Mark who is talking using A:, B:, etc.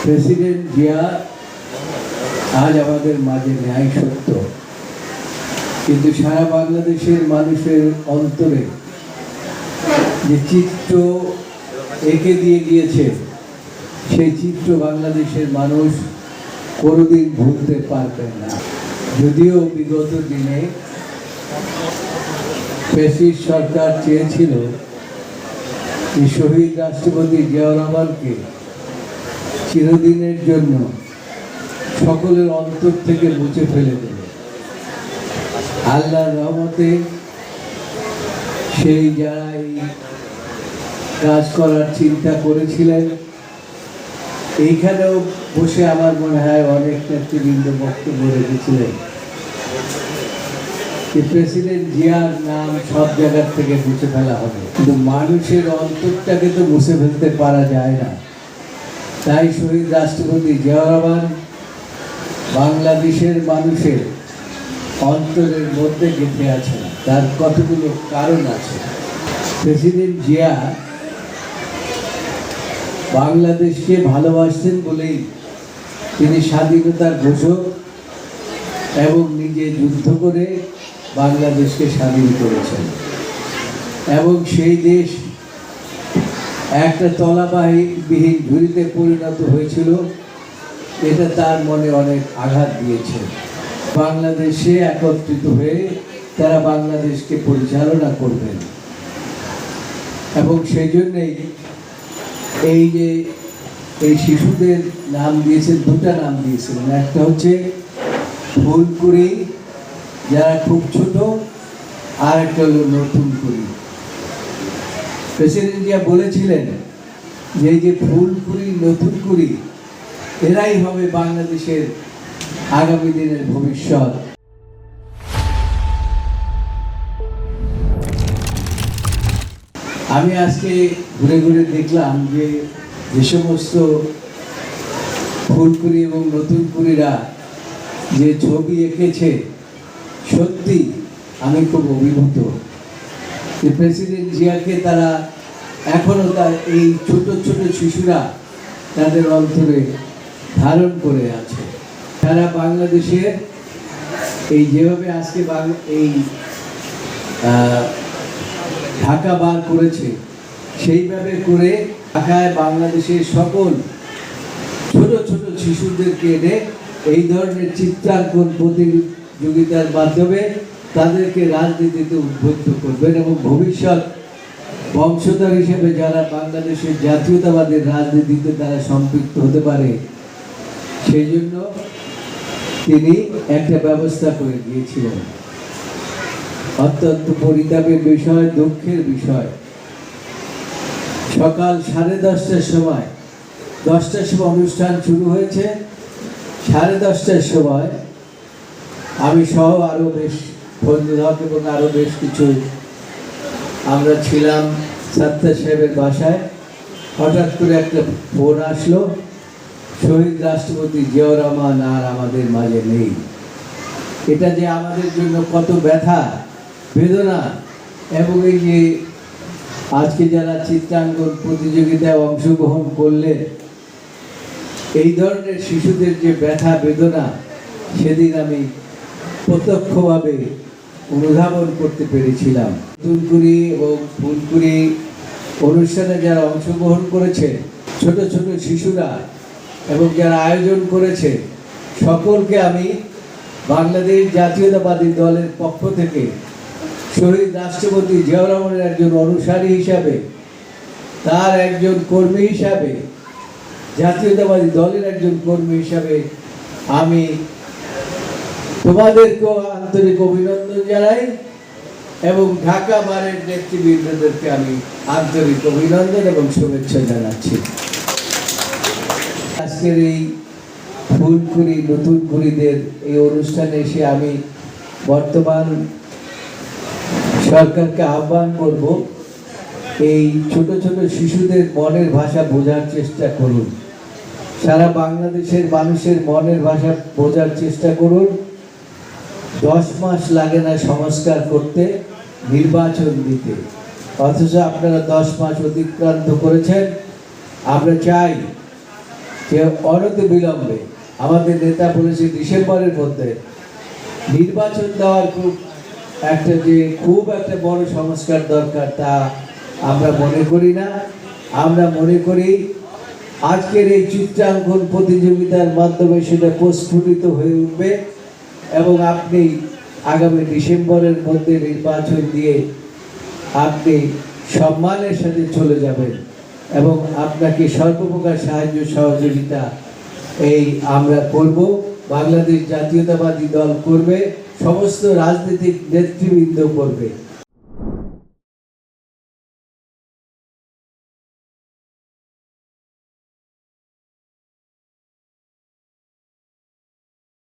A: President Zia আজ আমাদের মাঝে ন্যায় সত্য, কিন্তু সারা বাংলাদেশের মানুষের অন্তরে যে চিত্র এঁকে দিয়ে গিয়েছে সেই চিত্র বাংলাদেশের মানুষ কোনোদিন ভুলতে পারবেন না। যদিও বিগত দিনে ফ্যাসিস্ট সরকার চেয়েছিল যে শহীদ রাষ্ট্রপতি জিয়াউর রহমানকে চিরদিনের জন্য সকলের অন্তর থেকে মুছে ফেলে দেবে, আল্লাহর রহমতে সেই যারা এই কাজ করার চিন্তা করেছিলেন, এইখানেও বসে আমার মনে হয় অনেক নেতৃবৃন্দ বক্তব্য রেখেছিলেন যে প্রেসিডেন্ট জিয়ার নাম সব জায়গার থেকে মুছে ফেলা হবে, কিন্তু মানুষের অন্তরটাকে তো মুছে ফেলতে পারা যায় না। তাই শহীদ রাষ্ট্রপতি জিয়াউর রহমান বাংলাদেশের মানুষের অন্তরের মধ্যে গেঁথে আছেন। তার কতগুলো কারণ আছে। প্রেসিডেন্ট জিয়া বাংলাদেশকে ভালোবাসতেন বলেই তিনি স্বাধীনতার ঘোষক এবং নিজে যুদ্ধ করে বাংলাদেশকে স্বাধীন করেছেন, এবং সেই দেশ একটা তলাবিহীন ঝুড়িতে পরিণত হয়েছিল। এটা তার মনে অনেক আঘাত দিয়েছে। বাংলাদেশে একত্রিত হয়ে তারা বাংলাদেশকে পরিচালনা করবেন, এবং সেই জন্যেই এই যে এই শিশুদের নাম দিয়েছেন, দুটা নাম দিয়েছিলেন। একটা হচ্ছে ফুলকুড়ি, যারা খুব ছোট, আর একটা হলো নতুন কুড়ি। প্রেসিডেন্ট জিয়া বলেছিলেন যে এই যে ফুলকুড়ি, নতুন কুড়ি, এরাই হবে বাংলাদেশের আগামী দিনের ভবিষ্যৎ। আমি আজকে ঘুরে ঘুরে দেখলাম যে যে সমস্ত ফুলকুড়ি এবং নতুন কুড়িরা যে ছবি এঁকেছে, সত্যি আমি খুব অভিভূত যে প্রেসিডেন্ট জিয়াকে তারা এখনো তার এই ছোট ছোট শিশুরা তাদের অন্তরে ধারণ করে আছে। সারা বাংলাদেশের এই যেভাবে আজকে এই ঢাকা বার করেছে, সেইভাবে করে ঢাকায় বাংলাদেশের সকল ছোট ছোট শিশুদেরকে এনে এই ধরনের চিত্রাঙ্কন প্রতিযোগিতার মাধ্যমে তাদেরকে রাজনীতিতে উদ্বুদ্ধ করবেন, এবং ভবিষ্যৎ বংশধর হিসেবে যারা বাংলাদেশের জাতীয়তাবাদের রাজনীতিতে তারা সম্পৃক্ত হতে পারে, সেই জন্য তিনি একটা ব্যবস্থা করে দিয়েছিলেন। অত্যন্ত পরিতাপের বিষয়, দুঃখের বিষয়, সকাল 10:30টার সময়, 10টার সময় অনুষ্ঠান শুরু হয়েছে, 10:30টার সময় আমি সহ আরও বেশ ফজলুল হক এবং আরও বেশ কিছু আমরা ছিলাম সাত্তার সাহেবের বাসায়। হঠাৎ করে একটা ফোন আসলো, শহীদ রাষ্ট্রপতি জিয়াউর রহমান আর আমাদের মাঝে নেই। এটা যে আমাদের জন্য কত ব্যথা, বেদনা, এবং এই যে আজকে যারা চিত্রাঙ্কন প্রতিযোগিতায় অংশগ্রহণ করলেন, এই ধরনের শিশুদের যে ব্যথা বেদনা, সেদিন আমি প্রত্যক্ষভাবে অনুধাবন করতে পেরেছিলাম। নতুনকুড়ি এবং ফুলকুড়ি অনুষ্ঠানে যারা অংশগ্রহণ করেছে, ছোট ছোট শিশুরা, এবং যারা আয়োজন করেছে, সকলকে আমি বাংলাদেশ জাতীয়তাবাদী দলের পক্ষ থেকে শহীদ রাষ্ট্রপতি জিয়াউর রহমানের একজন অনুসারী হিসাবে, তার একজন কর্মী হিসাবে, জাতীয়তাবাদী দলের একজন কর্মী হিসাবে আমি তোমাদেরকেও আন্তরিক অভিনন্দন জানাই, এবং ঢাকা বারের নেতৃবৃন্দদেরকে আমি আন্তরিক অভিনন্দন এবং শুভেচ্ছা জানাচ্ছি। আজকের এই ফুলকুড়ি নতুন কুড়িদের এই অনুষ্ঠানে এসে আমি বর্তমান সরকারকে আহ্বান করব, এই ছোট ছোট শিশুদের মনের ভাষা বোঝার চেষ্টা করুন। সারা বাংলাদেশের মানুষের মনের ভাষা বোঝার চেষ্টা করুন। 10 মাস লাগে না সংস্কার করতে, নির্বাচন দিতে, অথচ আপনারা 10 মাস অতিক্রান্ত করেছেন। আমরা চাই যে অনতি বিলম্বে আমাদের নেতা বলেছে ডিসেম্বরের মধ্যে নির্বাচন দেওয়ার খুব একটা বড় সংস্কার দরকার, তা আমরা মনে করি না। আমরা মনে করি আজকের এই চিত্রাঙ্কন প্রতিযোগিতার মাধ্যমে সেটা প্রস্ফুটিত হয়ে উঠবে এবং আপনি আগামী ডিসেম্বরের মধ্যে নির্বাচন দিয়ে আপনি সম্মানের সাথে চলে যাবেন এবং আপনাকে সর্বপ্রকার সাহায্য সহযোগিতা এই আমরা করব। বাংলাদেশ জাতীয়তাবাদী দল করবে, সমস্ত রাজনৈতিক নেতৃবৃন্দ করবে।